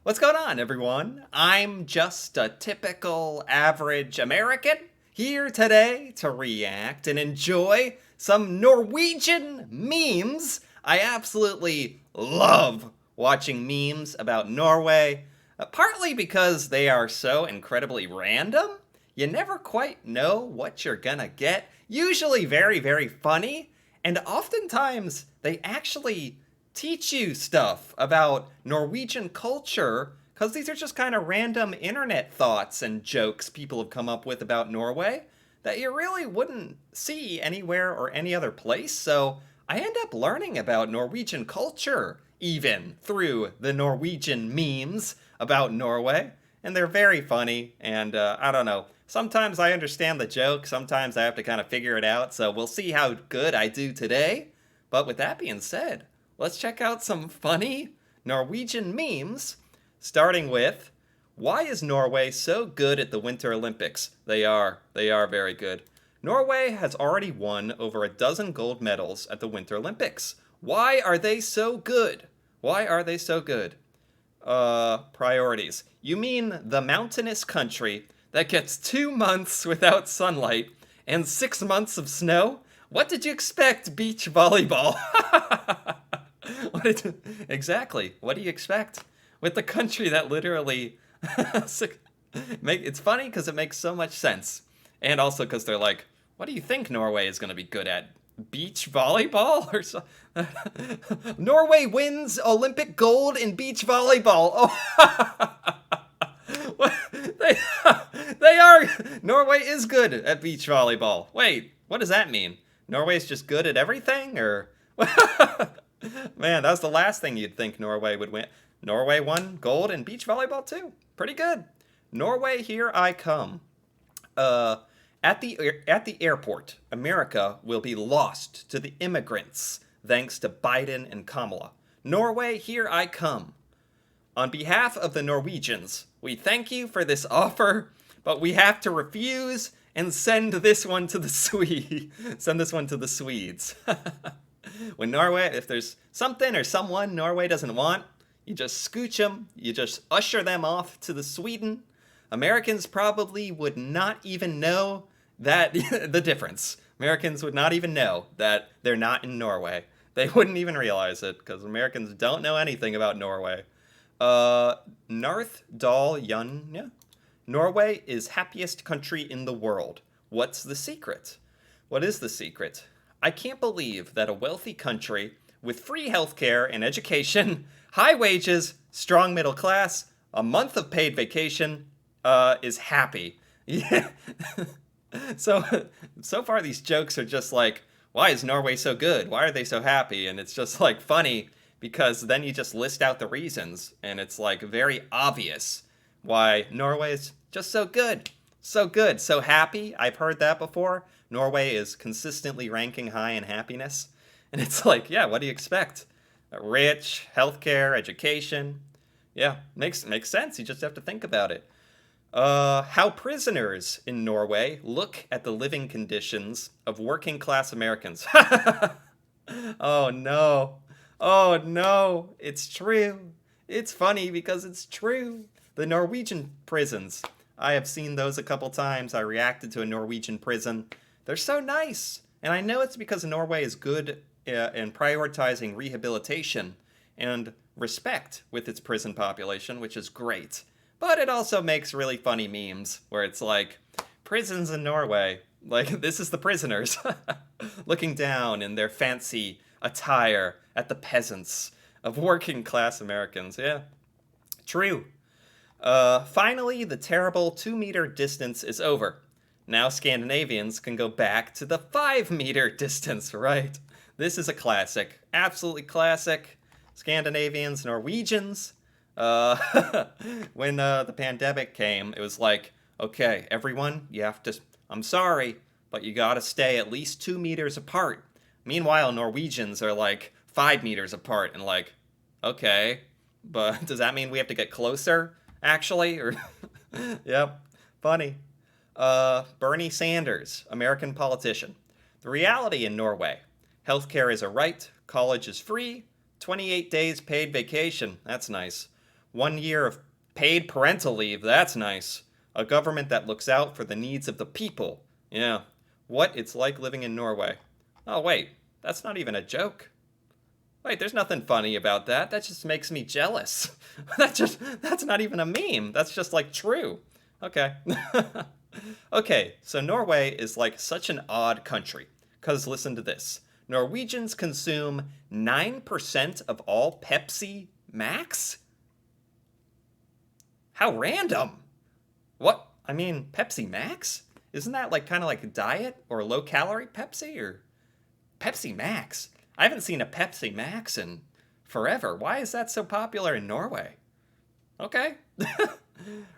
What's going on, everyone? I'm just a typical average American here today to react and enjoy some Norwegian memes. I absolutely love watching memes about Norway, partly because they are so incredibly random. You never quite know what you're gonna get. Usually very, very funny, and oftentimes they actually teach you stuff about Norwegian culture because these are just kind of random internet thoughts and jokes people have come up with about Norway that you really wouldn't see anywhere or any other place. So I end up learning about Norwegian culture even through the Norwegian memes about Norway. And they're very funny. And I don't know. Sometimes I understand the joke. Sometimes I have to kind of figure it out. So we'll see how good I do today. But with that being said, let's check out some funny Norwegian memes, starting with, why is Norway so good at the Winter Olympics? They are very good. Norway has already won over a dozen gold medals at the Winter Olympics. Why are they so good? Why are they so good? Priorities. You mean the mountainous country that gets 2 months without sunlight and 6 months of snow? What did you expect, beach volleyball? Exactly. What do you expect with the country that literally it's funny because it makes so much sense, and also because they're like, what do you think Norway is going to be good at? Beach volleyball or so? Norway wins Olympic gold in beach volleyball. Oh, they are. Norway is good at beach volleyball. Wait, what does that mean? Norway's just good at everything, or? Man, that was the last thing you'd think Norway would win. Norway won gold in beach volleyball too. Pretty good. Norway, here I come. At the airport, America will be lost to the immigrants thanks to Biden and Kamala. Norway, here I come. On behalf of the Norwegians, we thank you for this offer, but we have to refuse and send this one to the Swedes. When Norway, if there's something or someone Norway doesn't want, you just scooch them, you just usher them off to the Sweden. Americans probably would not even know that the difference. Americans would not even know that they're not in Norway. They wouldn't even realize it because Americans don't know anything about Norway. Narth Dahl Yunja. Norway is happiest country in the world. What's the secret? What is the secret? I can't believe that a wealthy country with free healthcare and education, high wages, strong middle class, a month of paid vacation, is happy. Yeah. So far these jokes are just like, why is Norway so good? Why are they so happy? And it's just like funny because then you just list out the reasons and it's like very obvious why Norway is just so good. So good, so happy. I've heard that before. Norway is consistently ranking high in happiness. And it's like, yeah, what do you expect? Rich, healthcare, education. Yeah, makes sense. You just have to think about it. How prisoners in Norway look at the living conditions of working class Americans. Oh no. Oh no. It's true. It's funny because it's true. The Norwegian prisons. I have seen those a couple times. I reacted to a Norwegian prison. They're so nice. And I know it's because Norway is good in prioritizing rehabilitation and respect with its prison population, which is great. But it also makes really funny memes where it's like, prisons in Norway, like this is the prisoners looking down in their fancy attire at the peasants of working class Americans. Yeah, true. Finally, the terrible 2-meter distance is over. Now Scandinavians can go back to the 5-meter distance, right? This is a classic. Absolutely classic. Scandinavians, Norwegians. When the pandemic came, it was like, okay, everyone, you have to, I'm sorry, but you gotta stay at least 2 meters apart. Meanwhile, Norwegians are like 5 meters apart and like, okay, but does that mean we have to get closer, actually? Or, yep, funny. Bernie Sanders, American politician. The reality in Norway. Healthcare is a right, college is free, 28 days paid vacation. That's nice. 1 year of paid parental leave. That's nice. A government that looks out for the needs of the people. Yeah. What it's like living in Norway. Oh, wait. That's not even a joke. Wait, there's nothing funny about that. That just makes me jealous. That's not even a meme. That's just like true. Okay. Okay, so Norway is like such an odd country. Because listen to this. Norwegians consume 9% of all Pepsi Max? How random. What? I mean, Pepsi Max? Isn't that like kind of like a diet or low calorie Pepsi or Pepsi Max? I haven't seen a Pepsi Max in forever. Why is that so popular in Norway? Okay.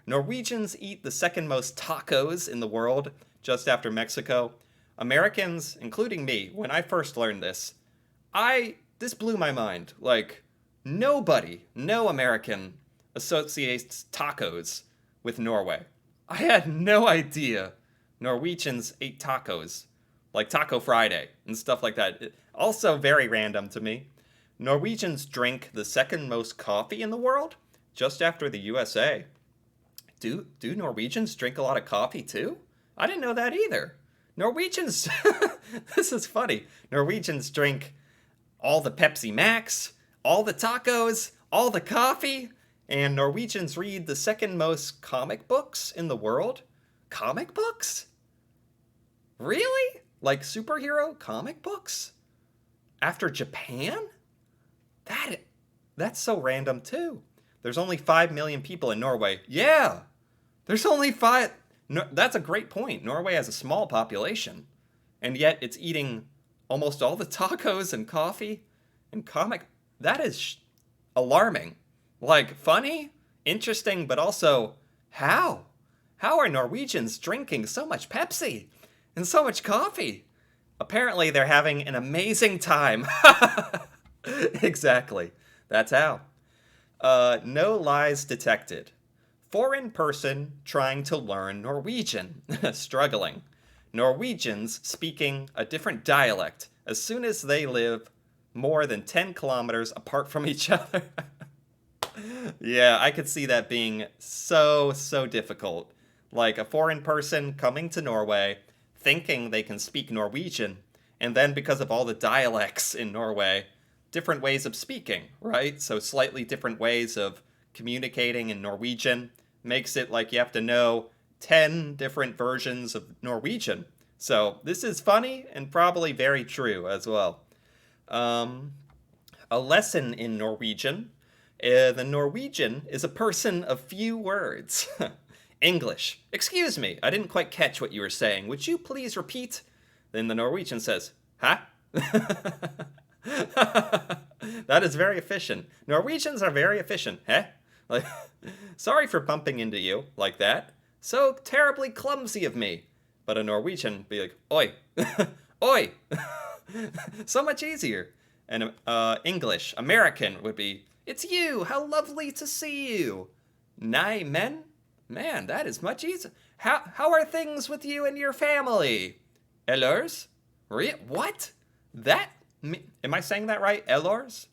Norwegians eat the second most tacos in the world, just after Mexico. Americans, including me, when I first learned this, this blew my mind. Like, no American associates tacos with Norway. I had no idea Norwegians ate tacos, like Taco Friday and stuff like that. Also very random to me. Norwegians drink the second most coffee in the world, just after the USA. Do Norwegians drink a lot of coffee too? I didn't know that either. Norwegians, this is funny. Norwegians drink all the Pepsi Max, all the tacos, all the coffee, and Norwegians read the second most comic books in the world. Comic books? Really? Like superhero comic books? After Japan? That's so random too. There's only 5 million people in Norway. Yeah! There's only 5... No, that's a great point. Norway has a small population. And yet it's eating almost all the tacos and coffee and comic... That is alarming. Like, funny, interesting, but also, how? How are Norwegians drinking so much Pepsi and so much coffee? Apparently they're having an amazing time. Exactly. That's how. No lies detected. Foreign person trying to learn Norwegian. Struggling. Norwegians speaking a different dialect as soon as they live more than 10 kilometers apart from each other. Yeah, I could see that being so difficult. Like a foreign person coming to Norway, thinking they can speak Norwegian, and then because of all the dialects in Norway, different ways of speaking, right? So slightly different ways of communicating in Norwegian makes it like you have to know 10 different versions of Norwegian. So this is funny and probably very true as well. A lesson in Norwegian. The Norwegian is a person of few words. English. Excuse me, I didn't quite catch what you were saying. Would you please repeat? Then the Norwegian says, huh? That is very efficient. Norwegians are very efficient, huh? Like, sorry for bumping into you like that. So terribly clumsy of me. But a Norwegian be like, oi, oi. So much easier. And English, American would be, it's you, how lovely to see you. Nei, men? Man, that is much easier. How are things with you and your family? Ellers? What? Am I saying that right? Ellers?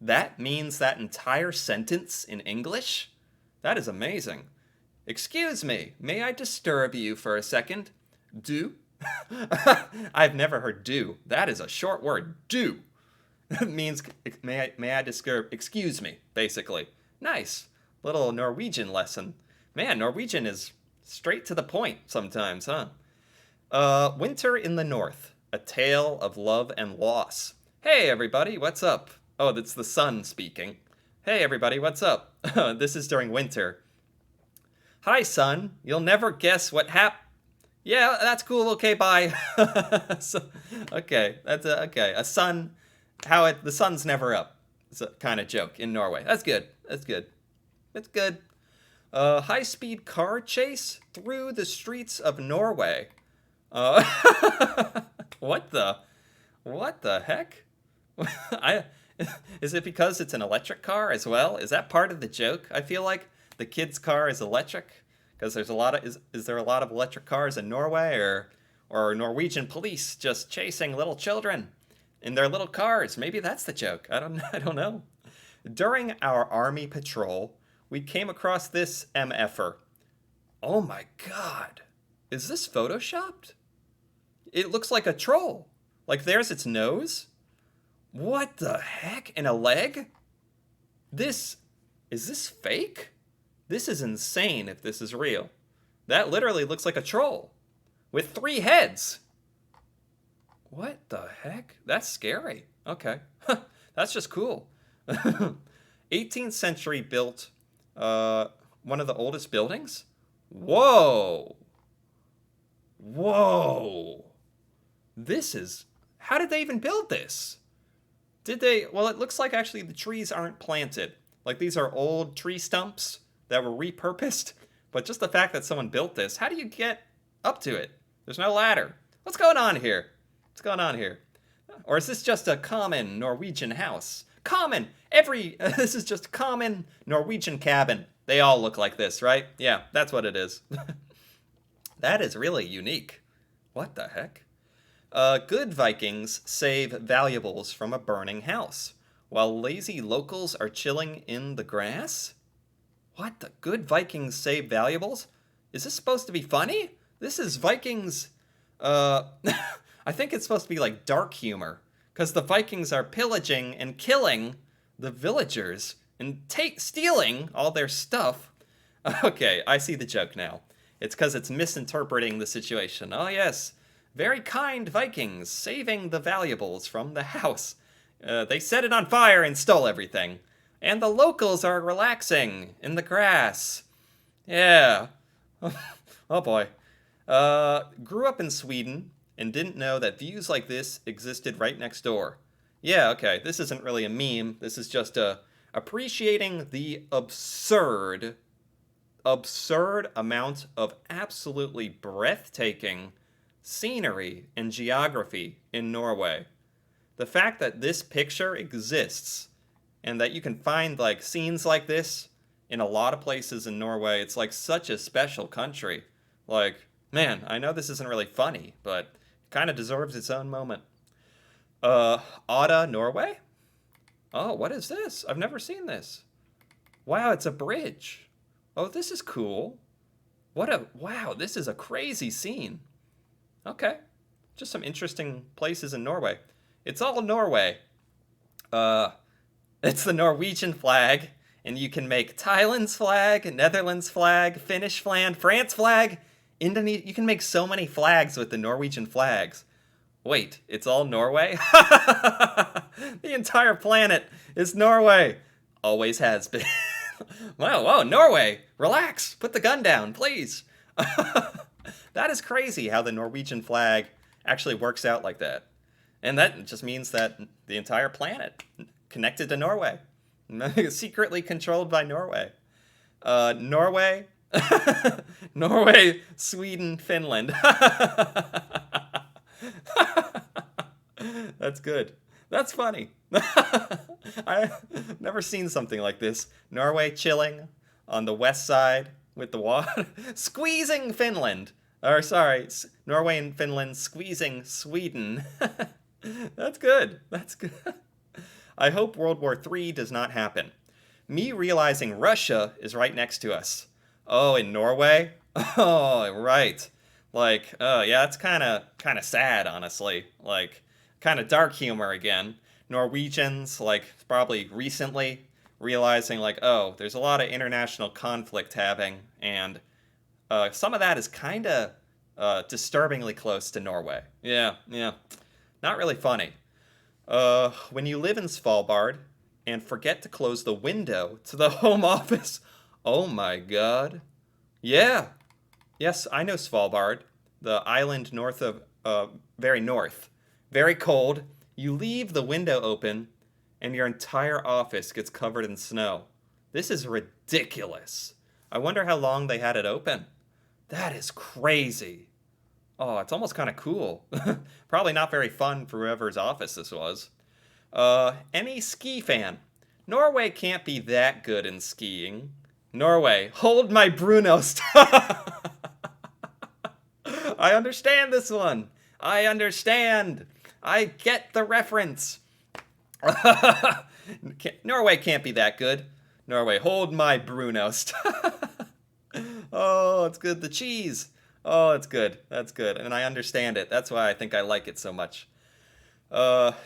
That means that entire sentence in English? That is amazing. Excuse me, may I disturb you for a second? Do? I've never heard do. That is a short word. Do. It means, may I disturb, excuse me, basically. Nice. Little Norwegian lesson. Man, Norwegian is straight to the point sometimes, huh? Winter in the North. A tale of love and loss. Hey, everybody, what's up? Oh, that's the sun speaking. Hey, everybody, what's up? This is during winter. Hi, sun. You'll never guess what happened. Yeah, that's cool. Okay, bye. Okay, that's okay. A sun, the sun's never up. It's a kind of joke in Norway. That's good. That's good. It's good. High-speed car chase through the streets of Norway. What the heck? Is it because it's an electric car as well? Is that part of the joke? I feel like the kid's car is electric because there's a lot of is there a lot of electric cars in Norway, or Norwegian police just chasing little children in their little cars? Maybe that's the joke. I don't know. During our army patrol, we came across this MFer. Oh my god. Is this photoshopped? It looks like a troll. Like there's its nose. What the heck? And a leg? This. Is this fake? This is insane if this is real. That literally looks like a troll. With 3 heads. What the heck? That's scary. Okay. That's just cool. 18th century built. One of the oldest buildings? Whoa. Whoa. This is. How did they even build this? Did they? Well, it looks like actually the trees aren't planted. Like these are old tree stumps that were repurposed. But just the fact that someone built this, how do you get up to it? There's no ladder. What's going on here? What's going on here? Or is this just a common Norwegian house? Common! This is just a common Norwegian cabin. They all look like this, right? Yeah, that's what it is. That is really unique. What the heck? Good Vikings save valuables from a burning house, while lazy locals are chilling in the grass? What the? Good Vikings save valuables? Is this supposed to be funny? This is Vikings, I think it's supposed to be like dark humor, because the Vikings are pillaging and killing the villagers and stealing all their stuff. Okay, I see the joke now. It's because it's misinterpreting the situation. Oh yes, very kind Vikings saving the valuables from the house. They set it on fire and stole everything. And the locals are relaxing in the grass. Yeah. Oh boy. Grew up in Sweden and didn't know that views like this existed right next door. Yeah, okay, this isn't really a meme. This is just appreciating the absurd amount of absolutely breathtaking scenery and geography in Norway. The fact that this picture exists and that you can find like scenes like this in a lot of places in Norway, it's like such a special country. Like, man, I know this isn't really funny, but it kind of deserves its own moment. Oda, Norway? Oh, what is this? I've never seen this. Wow, it's a bridge. Oh, this is cool. Wow, this is a crazy scene. Okay, just some interesting places in Norway. It's all Norway. It's the Norwegian flag, and you can make Thailand's flag, Netherlands flag, Finnish flag, France flag, Indonesia. You can make so many flags with the Norwegian flags. Wait, it's all Norway? The entire planet is Norway. Always has been. Whoa, Norway! Relax! Put the gun down, please! That is crazy how the Norwegian flag actually works out like that. And that just means that the entire planet connected to Norway. Secretly controlled by Norway. Norway, Norway, Sweden, Finland. That's good. That's funny. I've never seen something like this. Norway chilling on the west side with the water. Squeezing Finland. Or sorry, Norway and Finland squeezing Sweden. That's good. That's good. I hope World War III does not happen. Me realizing Russia is right next to us. Oh, in Norway? Oh, right. Like, yeah, it's kind of sad, honestly. Like, kind of dark humor again. Norwegians, like, probably recently realizing, like, oh, there's a lot of international conflict having, and some of that is kind of disturbingly close to Norway. Yeah. Not really funny. When you live in Svalbard and forget to close the window to the home office. Oh my god. Yeah. Yes, I know Svalbard, the island north of, very north. Very cold. You leave the window open and your entire office gets covered in snow. This is ridiculous. I wonder how long they had it open. That is crazy. Oh, it's almost kind of cool. Probably not very fun for whoever's office this was. Any ski fan? Norway can't be that good in skiing. Norway, hold my Brunost. I understand this one. I understand. I get the reference. Norway can't be that good. Norway, hold my Brunost. Oh, it's good. The cheese. Oh, it's good. That's good. And I understand it. That's why I think I like it so much.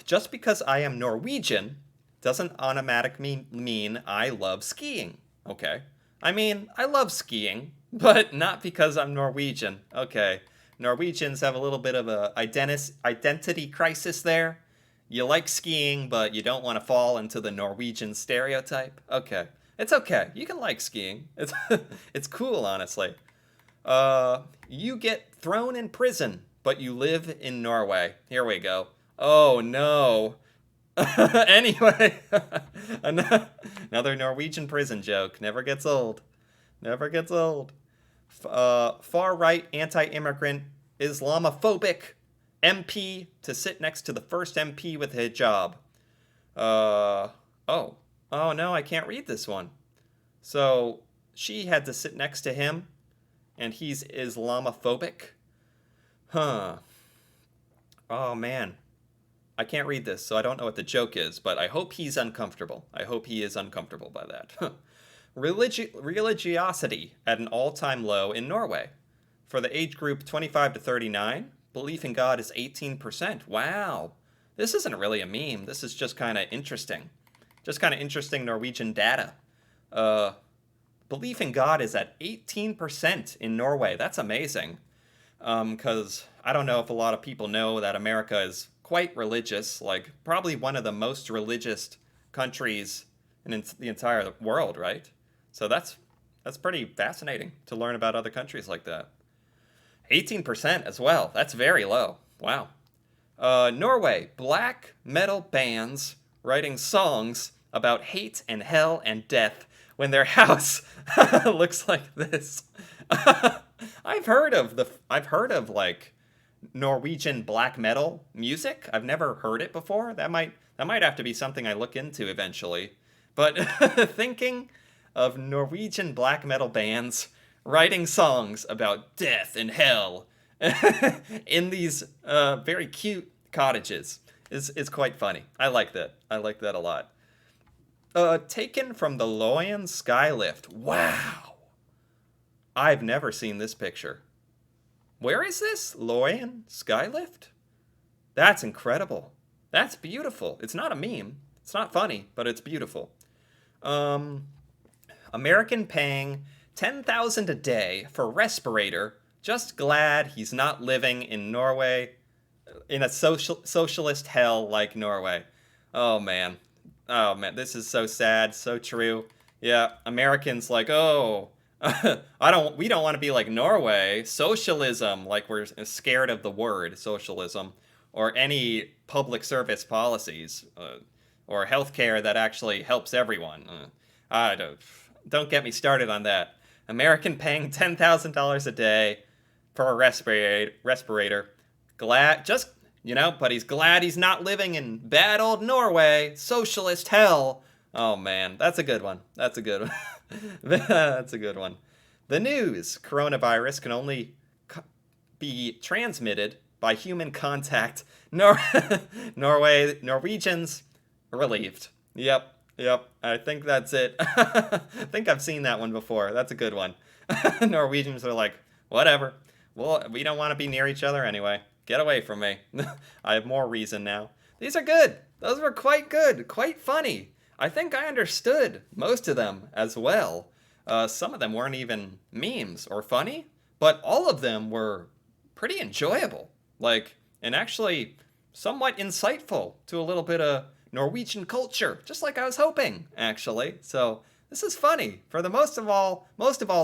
Just because I am Norwegian doesn't automatically mean I love skiing. Okay. I mean, I love skiing, but not because I'm Norwegian. Okay. Norwegians have a little bit of a identity crisis there. You like skiing, but you don't want to fall into the Norwegian stereotype. Okay. It's okay. You can like skiing. It's it's cool, honestly. You get thrown in prison, but you live in Norway. Here we go. Oh no. Anyway, another Norwegian prison joke. Never gets old. Never gets old. Far right anti-immigrant Islamophobic MP to sit next to the first MP with a hijab. Oh. Oh no, I can't read this one. So she had to sit next to him, and he's Islamophobic? Huh. Oh man. I can't read this, so I don't know what the joke is, but I hope he's uncomfortable. I hope he is uncomfortable by that. Religiosity at an all-time low in Norway. For the age group 25 to 39, belief in God is 18%. Wow. This isn't really a meme. This is just kind of interesting. Just kind of interesting Norwegian data. Belief in God is at 18% in Norway. That's amazing. Because I don't know if a lot of people know that America is quite religious, like probably one of the most religious countries in the entire world, right? So that's pretty fascinating to learn about other countries like that. 18% as well. That's very low. Wow. Norway, black metal bands writing songs about hate and hell and death when their house looks like this. I've heard of like Norwegian black metal music. I've never heard it before. That might have to be something I look into eventually. But thinking of Norwegian black metal bands writing songs about death and hell in these very cute cottages is quite funny. I like that. I like that a lot. Taken from the Loyan Skylift. Wow. I've never seen this picture. Where is this? Loyan Skylift? That's incredible. That's beautiful. It's not a meme. It's not funny, but it's beautiful. American paying $10,000 a day for respirator. Just glad he's not living in Norway, in a socialist hell like Norway. Oh man, this is so sad, so true. Yeah, Americans like, oh, we don't want to be like Norway. Socialism, like we're scared of the word socialism, or any public service policies, or healthcare that actually helps everyone. I don't get me started on that. American paying $10,000 a day for a respirator. But he's glad he's not living in bad old Norway, socialist hell. Oh man, that's a good one. That's a good one. That's a good one. The news: coronavirus can only be transmitted by human contact. Norwegians relieved. Yep. I think that's it. I think I've seen that one before. That's a good one. Norwegians are like, whatever. Well, we don't want to be near each other anyway. Get away from me. I have more reason now. These are good. Those were quite good. Quite funny. I think I understood most of them as well. Some of them weren't even memes or funny, but all of them were pretty enjoyable. And actually somewhat insightful to a little bit of Norwegian culture, just like I was hoping, actually. So this is funny. For the most of all,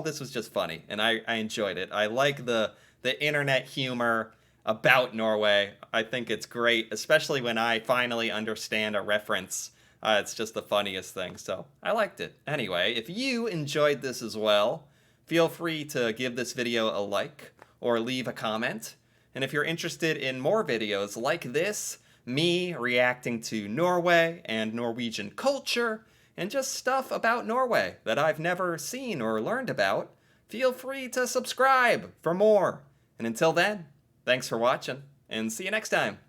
this was just funny, and I enjoyed it. I like the internet humor about Norway. I think it's great, especially when I finally understand a reference. It's just the funniest thing, so I liked it. Anyway, if you enjoyed this as well, feel free to give this video a like or leave a comment. And if you're interested in more videos like this, me reacting to Norway and Norwegian culture, and just stuff about Norway that I've never seen or learned about, feel free to subscribe for more. And until then, thanks for watching, and see you next time.